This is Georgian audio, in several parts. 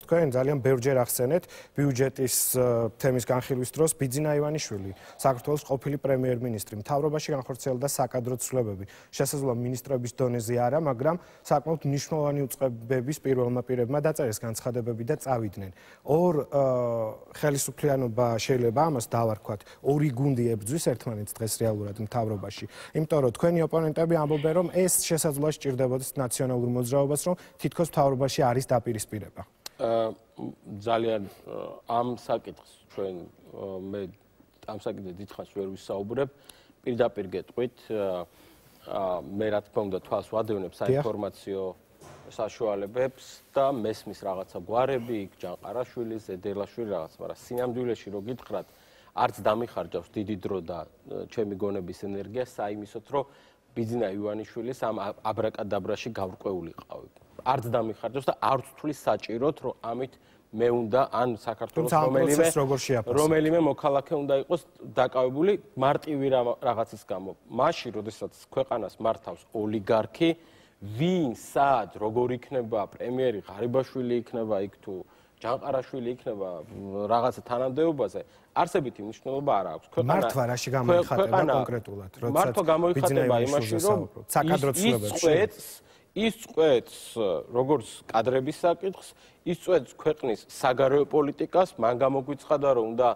თქვენ ძალიან ბევრჯერ ახსენეთ ბიუჯეტის თემის განხილვის დროს ბიძინა ივანიშვილი, საქართველოს ყოფილი პრემიერ-მინისტრი, მთავრობაში განხორციელდა საკადრო ცვლილებები. შესაძლოა მინისტრების დონეზე არა, მაგრამ საკმაოდ მნიშვნელოვანი უწყებების პირველმა პირებმა დაწერეს განცხადებები და წავიდნენ. ორ ხელისუფლიანობა შეიძლება ამას დავარქვათ, ორი გუნდი ებრძვის ერთმანეთს დღეს რეალურად მთავრობაში. იმიტომ რომ თქვენი ოპონენტები ამბობენ, რომ ეს შესაძლოა სჭირდებოდეს ნაციონალურ მოძრაობას, რომ თითქოს მთავრობაში არის დაპირისპირება. ძალიან ამ საკითხს ჩვენ მე ამ საკითხზე დიდხანს ვერ ვისაუბრებ. პირდაპირ გეტყვით, მე რა თქმა უნდა თვალს ვადევნებ საინფორმაციო საშუალებებს და მესმის რაღაცა გვარები, ჯანყარაშვილის, ზედელაშვილი რაღაც, მაგრამ სინამდვილეში რო გითხრათ, არც დამიხარჯავს დიდი დრო და ჩემი გონების ენერგია საიმისოთ, რომ ბიძინა ივანიშვილის ამ აბრაკადაბრაში გავრკვეულიყავი. არც დამიხარჯავს და არც თulis საჭიროთ, რომ ამით მე უნდა ან საქართველოს რომელიმე მოქალაქე უნდა იყოს დაკავებული მარტივი რაღაცის გამო. მაშინ, როდესაც ქვეყანას მართავს ოლიგარქი, ვინ, სად, როგორ იქნება პრემიერი, ღარიბაშვილი იქნება იქ თუ ჯანყარაშვილი იქნება რაღაცა თანამდებობაზე, არსებითი მნიშვნელობა არ აქვს. მართვა რაში გამოიხატება კონკრეტულად, როდესაც მართვა გამოიხატება იმაში, რომ საკადრო ცვლილებებში ის წვეთს როგორც კადრების საკითხს, ის წვეთს ქვეყნის საგარეო პოლიტიკას, მან გამოგვიცხადა, რომ უნდა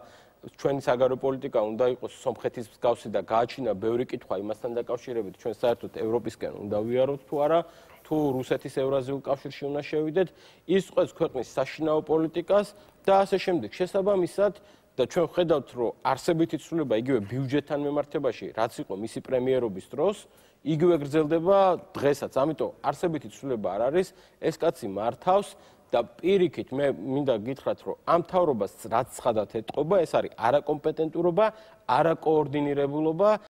ჩვენი საგარეო პოლიტიკა უნდა იყოს სომხეთის მსგავსი და გააჩინა ბევრი კითხვა იმასთან დაკავშირებით, ჩვენ საერთოდ ევროპისკენ უნდა ვიაროთ თუ არა, თუ რუსეთის ევრაზიულ კავშირში უნდა შევიდეთ, ის წვეთს ქვეყნის საშინაო პოლიტიკას და ასე შემდეგ. შესაბამისად და ჩვენ ვხედავთ, რომ არსებითი ცვლილება იგივე ბიუჯეტთან მიმართებაში, რაც იყო მისი პრემიერობის დროს, იგივე გრძელდება დღესაც. ამიტომ არსებითი ცვლილება არ არის, ეს კაცი მართავს და პირიქით მე მინდა გითხრათ, რომ ამ მთავრობას რაც ცხადად ეტყობა, ეს არის არაკომპეტენტურობა, არაკოორდინირებულობა